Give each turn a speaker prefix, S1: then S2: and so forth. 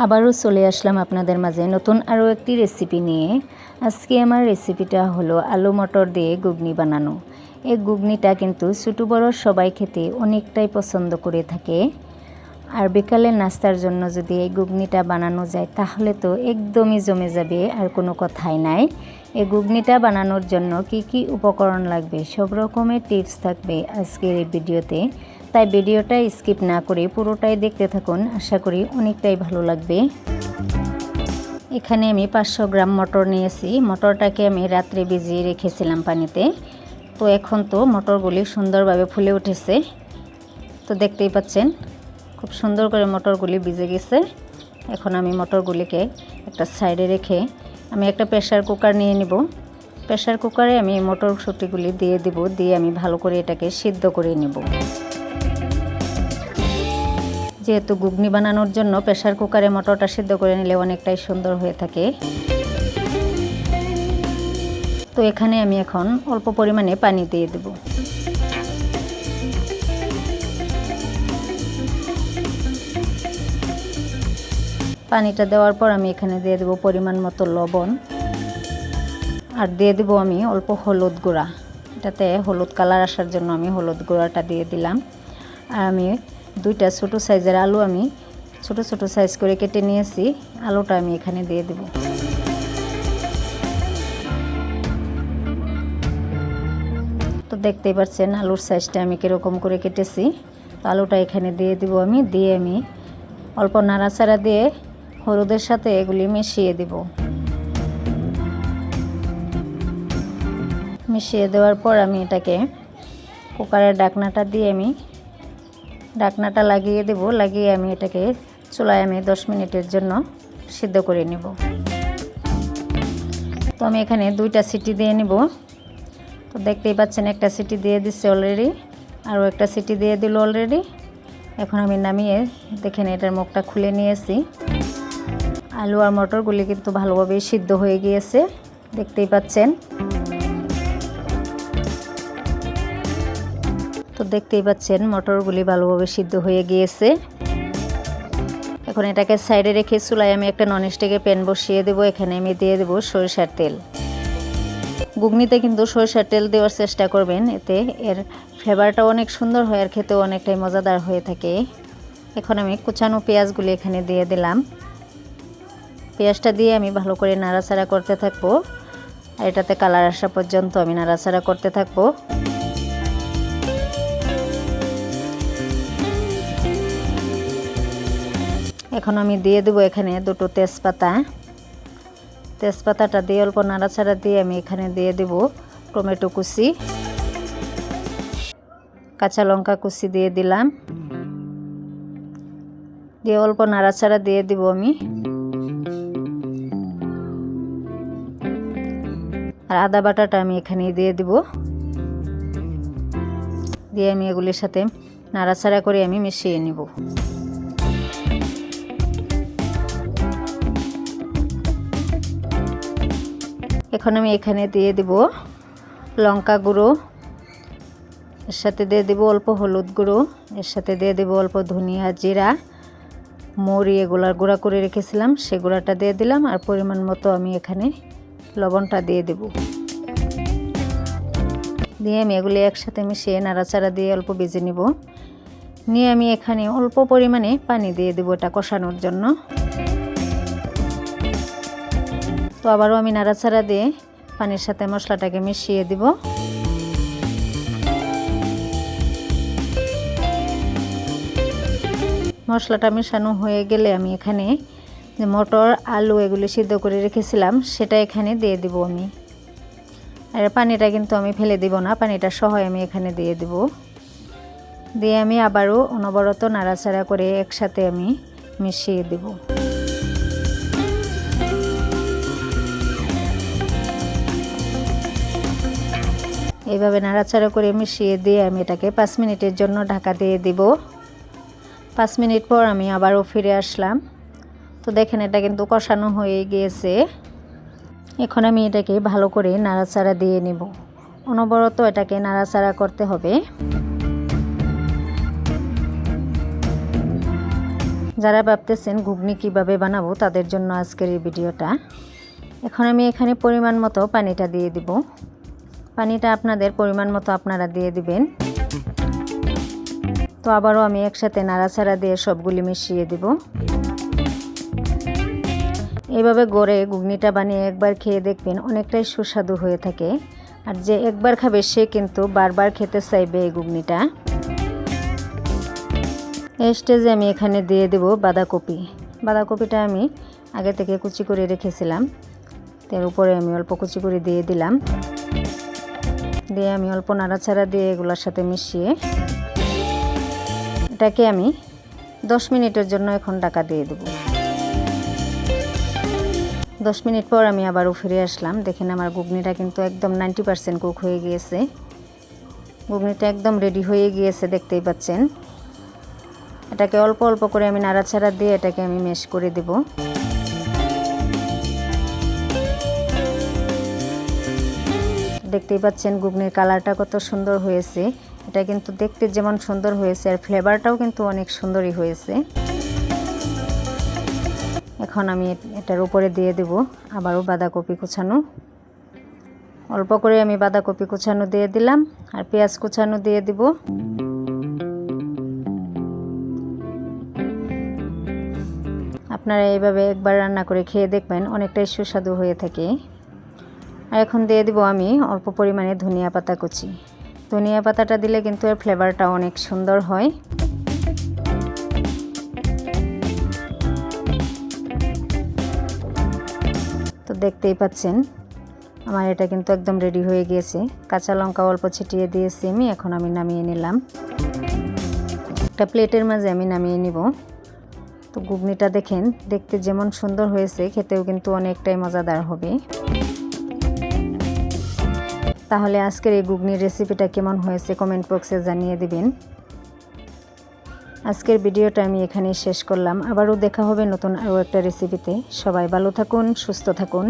S1: আবারও চলে আসলাম আপনাদের মাঝে নতুন আরও একটি রেসিপি নিয়ে। আজকে আমার রেসিপিটা হলো আলু মটর দিয়ে ঘুগনি বানানো। এই ঘুগনিটা কিন্তু ছোটো বড় সবাই খেতে অনেকটাই পছন্দ করে থাকে। আর বিকালের নাস্তার জন্য যদি এই ঘুগনিটা বানানো যায় তাহলে তো একদমই জমে যাবে, আর কোনো কথাই নাই। এই ঘুগনিটা বানানোর জন্য কি কি উপকরণ লাগবে সব রকমের টিপস থাকবে আজকের এই ভিডিওতে, তাই ভিডিওটা স্কিপ না করে পুরোটাই দেখতে থাকুন। আশা করি অনেকটাই ভালো লাগবে। এখানে আমি 500 গ্রাম মটর নিয়েছি। মটরটাকে আমি রাত্রে ভিজিয়ে রেখেছিলাম পানিতে। তো এখন তো মটরগুলি সুন্দরভাবে ফুলে উঠেছে। তো দেখতেই পাচ্ছেন খুব সুন্দর করে মটরগুলি ভিজে গেছে। এখন আমি মটরগুলিকে একটা সাইডে রেখে আমি একটা প্রেসার কুকার নিয়ে নিব। প্রেসার কুকারে আমি মটরশুঁটিগুলি দিয়ে দিব, দিয়ে আমি ভালো করে এটাকে সিদ্ধ করে নেব। যেহেতু ঘুগনি বানানোর জন্য প্রেসার কুকারে মটরটা সিদ্ধ করে নিলে অনেকটাই সুন্দর হয়ে থাকে। তো এখানে আমি এখন অল্প পরিমাণে পানি দিয়ে দেব। পানিটা দেওয়ার পর আমি এখানে দিয়ে দেব পরিমাণ মতো লবণ, আর দিয়ে দেব আমি অল্প হলুদ গুঁড়া। এটাতে হলুদ কালার আসার জন্য আমি হলুদ গুঁড়াটা দিয়ে দিলাম। আর আমি 2টা ছোটো সাইজের আলু আমি ছোট ছোট সাইজ করে কেটে নিয়েছি। আলুটা আমি এখানে দিয়ে দেব। তো দেখতেই পাচ্ছেন আলুর সাইজটা আমি কীরকম করে কেটেছি। তো আলুটা এখানে দিয়ে দিব আমি, দিয়ে আমি অল্প নাড়াচাড়া দিয়ে হলুদের সাথে এগুলি মিশিয়ে দেব। মিশিয়ে দেওয়ার পর আমি এটাকে কুকারের ঢাকনাটা দিয়ে আমি ঢাকনাটা লাগিয়ে দেব। লাগিয়ে আমি এটাকে চুলায় আমি 10 মিনিটের জন্য সিদ্ধ করে নেব। তো আমি এখানে 2টা সিটি দিয়ে নেব। তো দেখতেই পাচ্ছেন একটা সিটি দিয়ে দিচ্ছে অলরেডি, আরও একটা সিটি দিয়ে দিল অলরেডি। এখন আমি নামিয়ে দেখেন এটার মুখটা খুলে নিয়েছি। আলু আর মটরগুলি কিন্তু ভালোভাবেই সিদ্ধ হয়ে গিয়েছে, দেখতেই পাচ্ছেন। তো দেখতেই পাচ্ছেন মটরগুলি ভালোভাবে সিদ্ধ হয়ে গিয়েছে। এখন এটাকে সাইডে রেখে চুলায় আমি একটা ননস্টিকের প্যান বসিয়ে দেব। এখানে আমি দিয়ে দেব সরিষার তেল। ঘুগনিতে কিন্তু সরিষার তেল দেওয়ার চেষ্টা করবেন, এতে এর ফ্লেভারটা অনেক সুন্দর হয় আর খেতেও অনেকটাই মজাদার হয়ে থাকে। এখন আমি কুচানো পেঁয়াজগুলি এখানে দিয়ে দিলাম। পেঁয়াজটা দিয়ে আমি ভালো করে নাড়াচাড়া করতে থাকবো, আর এটাতে কালার আসা পর্যন্ত আমি নাড়াচাড়া করতে থাকবো। এখন আমি দিয়ে দেবো এখানে 2টো তেজপাতা। তেজপাতাটা দিয়ে অল্প নাড়াচাড়া দিয়ে আমি এখানে দিয়ে দেব টমেটো কুচি, কাঁচা লঙ্কা কুচি দিয়ে দিলাম। দিয়ে অল্প নাড়াচাড়া দিয়ে দিব আমি। আর আদা বাটাটা আমি এখানে দিয়ে দিব। দিয়ে আমি এগুলির সাথে নাড়াচাড়া করে আমি মিশিয়ে নিব। এখন আমি এখানে দিয়ে দেব লঙ্কা গুঁড়ো, এর সাথে দিয়ে দেব অল্প হলুদ গুঁড়ো, এর সাথে দিয়ে দেব অল্প ধনিয়া জিরা মৌরি এগুলার গুঁড়া করে রেখেছিলাম, সে গুঁড়াটা দিয়ে দিলাম। আর পরিমাণ মতো আমি এখানে লবণটা দিয়ে দেব। দিয়ে আমি এগুলি একসাথে মিশিয়ে নাড়াচাড়া দিয়ে অল্প ভেজে নিব। নিয়ে আমি এখানে অল্প পরিমাণে পানি দিয়ে দেব এটা কষানোর জন্য। তো আবারও আমি নাড়াচাড়া দিয়ে পানির সাথে মশলাটাকে মিশিয়ে দিব। মশলাটা মেশানো হয়ে গেলে আমি এখানে যে মটর আলু এগুলি সিদ্ধ করে রেখেছিলাম সেটা এখানে দিয়ে দিব আমি। আর পানিটা কিন্তু আমি ফেলে দিব না, পানিটা সহ আমি এখানে দিয়ে দিব। দিয়ে আমি আবারও অনবরত নাড়াচাড়া করে একসাথে আমি মিশিয়ে দেব। এইভাবে নাড়াচাড়া করে মিশিয়ে দিয়ে আমি এটাকে 5 মিনিটের জন্য ঢাকা দিয়ে দিব। 5 মিনিট পর আমি আবারও ফিরে আসলাম। তো দেখেন এটা কিন্তু কষানো হয়ে গিয়েছে। এখন আমি এটাকে ভালো করে নাড়াচাড়া দিয়ে নেব। অনবরত এটাকে নাড়াচাড়া করতে হবে। যারা ভাবতেছেন ঘুগনি কিভাবে বানাবো তাদের জন্য আজকের এই ভিডিওটা। এখন আমি এখানে পরিমাণ মতো পানিটা দিয়ে দিব। পানিটা আপনাদের পরিমাণ মতো আপনারা দিয়ে দিবেন। তো আবারও আমি একসাথে নাড়াচাড়া দিয়ে সবগুলি মিশিয়ে দিব। এইভাবে গড়ে ঘুগনিটা বানিয়ে একবার খেয়ে দেখবেন, অনেকটাই সুস্বাদু হয়ে থাকে। আর যে একবার খাবে সে কিন্তু বারবার খেতে চাইবে এই ঘুগনিটা। এই স্টেজে আমি এখানে দিয়ে দেব বাঁধাকপি। বাঁধাকপিটা আমি আগে থেকে কুচি করে রেখেছিলাম, তার উপরে আমি অল্প কুচি করে দিয়ে দিলাম। দিয়ে আমি অল্প নাড়াচাড়া দিয়ে এগুলোর সাথে মিশিয়ে এটাকে আমি 10 মিনিটের জন্য এখন ঢাকা দিয়ে দেব। 10 মিনিট পর আমি আবারও ফিরে আসলাম। দেখেন আমার ঘুগনিটা কিন্তু একদম 90% কুক হয়ে গিয়েছে। ঘুগনিটা একদম রেডি হয়ে গিয়েছে, দেখতেই পাচ্ছেন। এটাকে অল্প অল্প করে আমি নাড়াচাড়া দিয়ে এটাকে আমি ম্যাশ করে দেব। দেখতেই পাচ্ছেন ঘুগনির কালারটা কত সুন্দর হয়েছে। এটা কিন্তু দেখতে যেমন সুন্দর হয়েছে আর ফ্লেভারটাও কিন্তু অনেক সুন্দরই হয়েছে। এখন আমি এটার উপরে দিয়ে দেব আবারও বাঁধাকপি কুচানো। অল্প করে আমি বাঁধাকপি কুচানো দিয়ে দিলাম আর পেঁয়াজ কুচানো দিয়ে দিব। আপনারা এইভাবে একবার রান্না করে খেয়ে দেখবেন, অনেকটাই সুস্বাদু হয়ে থাকে। আর এখন দিয়ে দিব আমি অল্প পরিমাণে ধনিয়া পাতা কুচি। ধনিয়া পাতাটা দিলে কিন্তু এর ফ্লেভারটা অনেক সুন্দর হয়। তো দেখতেই পাচ্ছেন আমার এটা কিন্তু একদম রেডি হয়ে গিয়েছে। কাঁচা লঙ্কা অল্প ছিটিয়ে দিয়েছি আমি। এখন আমি নামিয়ে নিলাম। একটা প্লেটের মাঝে আমি নামিয়ে নিব। তো ঘুগনিটা দেখেন, দেখতে যেমন সুন্দর হয়েছে খেতেও কিন্তু অনেকটাই মজাদার হবে। তাহলে আজকের এই ঘুগনির রেসিপিটা কেমন হয়েছে কমেন্ট বক্সে জানিয়ে দিবেন। আজকের ভিডিওটা আমি এখানেই শেষ করলাম। আবারও দেখা হবে নতুন আরও একটা রেসিপিতে। সবাই ভালো থাকুন, সুস্থ থাকুন।